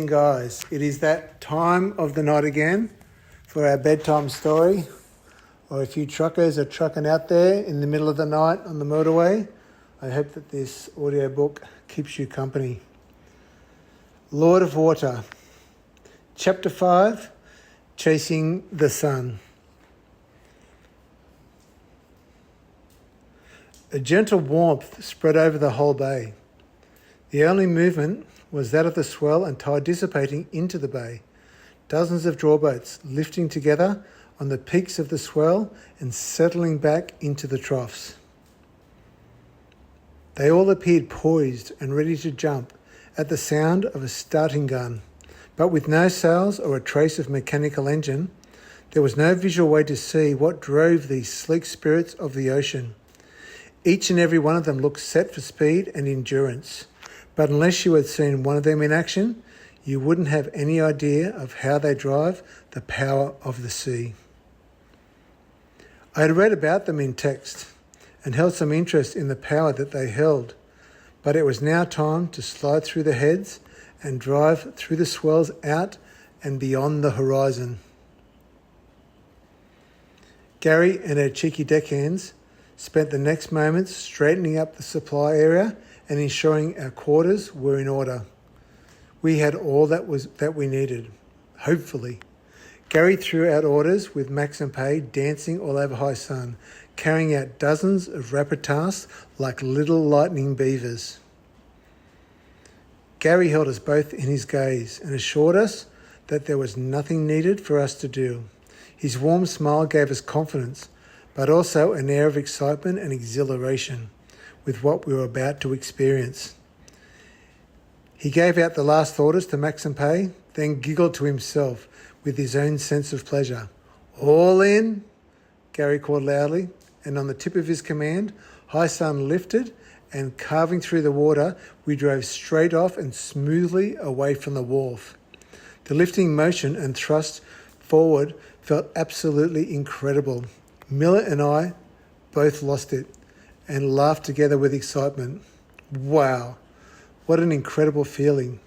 guys, it is that time of the night again for our bedtime story. Or if you truckers are trucking out there in the middle of the night on the motorway, I hope that this audiobook keeps you company. Lord of Water, Chapter 5, Chasing the Sun. A gentle warmth spread over the whole bay. The only movement was that of the swell and tide dissipating into the bay. Dozens of drawboats lifting together on the peaks of the swell and settling back into the troughs. They all appeared poised and ready to jump at the sound of a starting gun, but with no sails or a trace of mechanical engine, there was no visual way to see what drove these sleek spirits of the ocean. Each and every one of them looked set for speed and endurance, but unless you had seen one of them in action, you wouldn't have any idea of how they drive the power of the sea. I had read about them in text and held some interest in the power that they held, but it was now time to slide through the heads and drive through the swells out and beyond the horizon. Gary and her cheeky deckhands spent the next moments straightening up the supply area and ensuring our quarters were in order. We had all that we needed, hopefully. Gary threw out orders with Max and Pay dancing all over high sun, carrying out dozens of rapid tasks like little lightning beavers. Gary held us both in his gaze and assured us that there was nothing needed for us to do. His warm smile gave us confidence, but also an air of excitement and exhilaration with what we were about to experience. He gave out the last orders to Max and Pay, then giggled to himself with his own sense of pleasure. "All in," Gary called loudly, and on the tip of his command, high sun lifted, and carving through the water, we drove straight off and smoothly away from the wharf. The lifting motion and thrust forward felt absolutely incredible. Miller and I both lost it and laughed together with excitement. Wow, what an incredible feeling.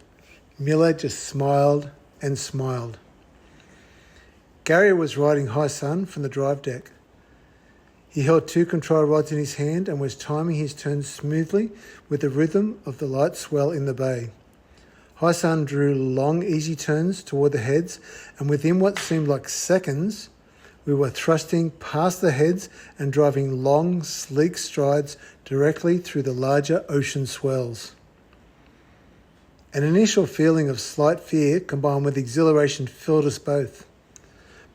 Miller just smiled and smiled. Gary was riding high sun from the drive deck. He held 2 control rods in his hand and was timing his turns smoothly with the rhythm of the light swell in the bay. High sun drew long, easy turns toward the heads, and within what seemed like seconds, we were thrusting past the heads and driving long, sleek strides directly through the larger ocean swells. An initial feeling of slight fear combined with exhilaration filled us both.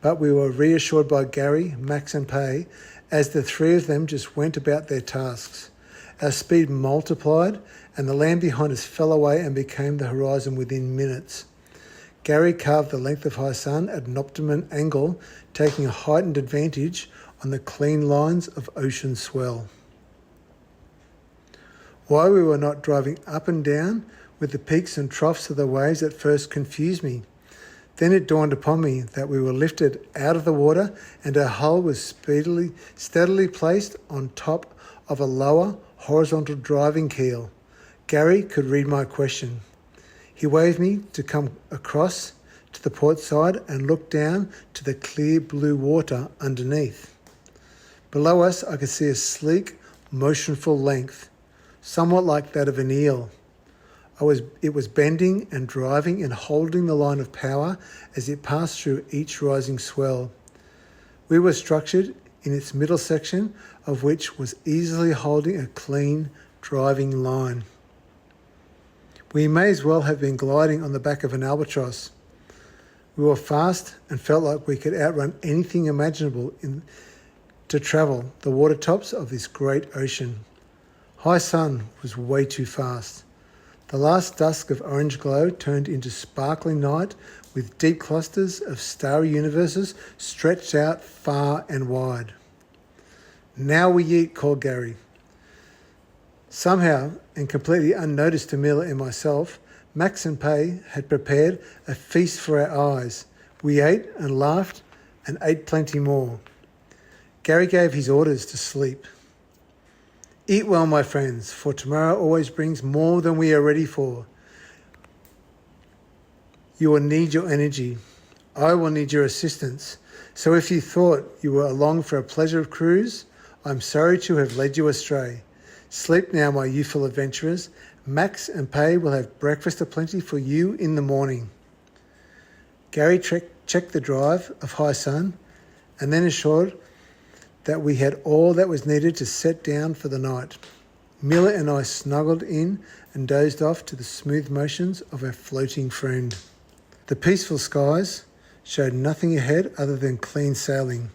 But we were reassured by Gary, Max and Pay as the 3 of them just went about their tasks. Our speed multiplied and the land behind us fell away and became the horizon within minutes. Gary carved the length of high sun at an optimum angle, taking a heightened advantage on the clean lines of ocean swell. Why we were not driving up and down with the peaks and troughs of the waves at first confused me. Then it dawned upon me that we were lifted out of the water and our hull was steadily placed on top of a lower horizontal driving keel. Gary could read my question. He waved me to come across to the port side and look down to the clear blue water underneath. Below us, I could see a sleek, motionful length, somewhat like that of an eel. It was bending and driving and holding the line of power as it passed through each rising swell. We were structured in its middle section, of which was easily holding a clean, driving line. We may as well have been gliding on the back of an albatross. We were fast and felt like we could outrun anything imaginable to travel the water tops of this great ocean. High sun was way too fast. The last dusk of orange glow turned into sparkling night with deep clusters of starry universes stretched out far and wide. "Now we eat," called Gary. Somehow, and completely unnoticed to Miller and myself, Max and Pay had prepared a feast for our eyes. We ate and laughed and ate plenty more. Gary gave his orders to sleep. "Eat well, my friends, for tomorrow always brings more than we are ready for." You will need your energy. I will need your assistance. So if you thought you were along for a pleasure cruise, I'm sorry to have led you astray. Sleep now, my youthful adventurers. Max and Pay will have breakfast aplenty for you in the morning. Gary checked the drive of High Sun and then assured that we had all that was needed to set down for the night. Miller and I snuggled in and dozed off to the smooth motions of our floating friend. The peaceful skies showed nothing ahead other than clean sailing.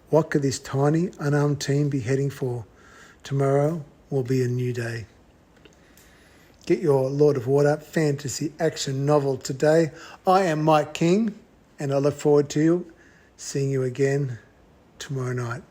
What could this tiny, unarmed team be heading for? Tomorrow will be a new day. Get your Lord of Water fantasy action novel today. I am Mike King, and I look forward to seeing you again tomorrow night.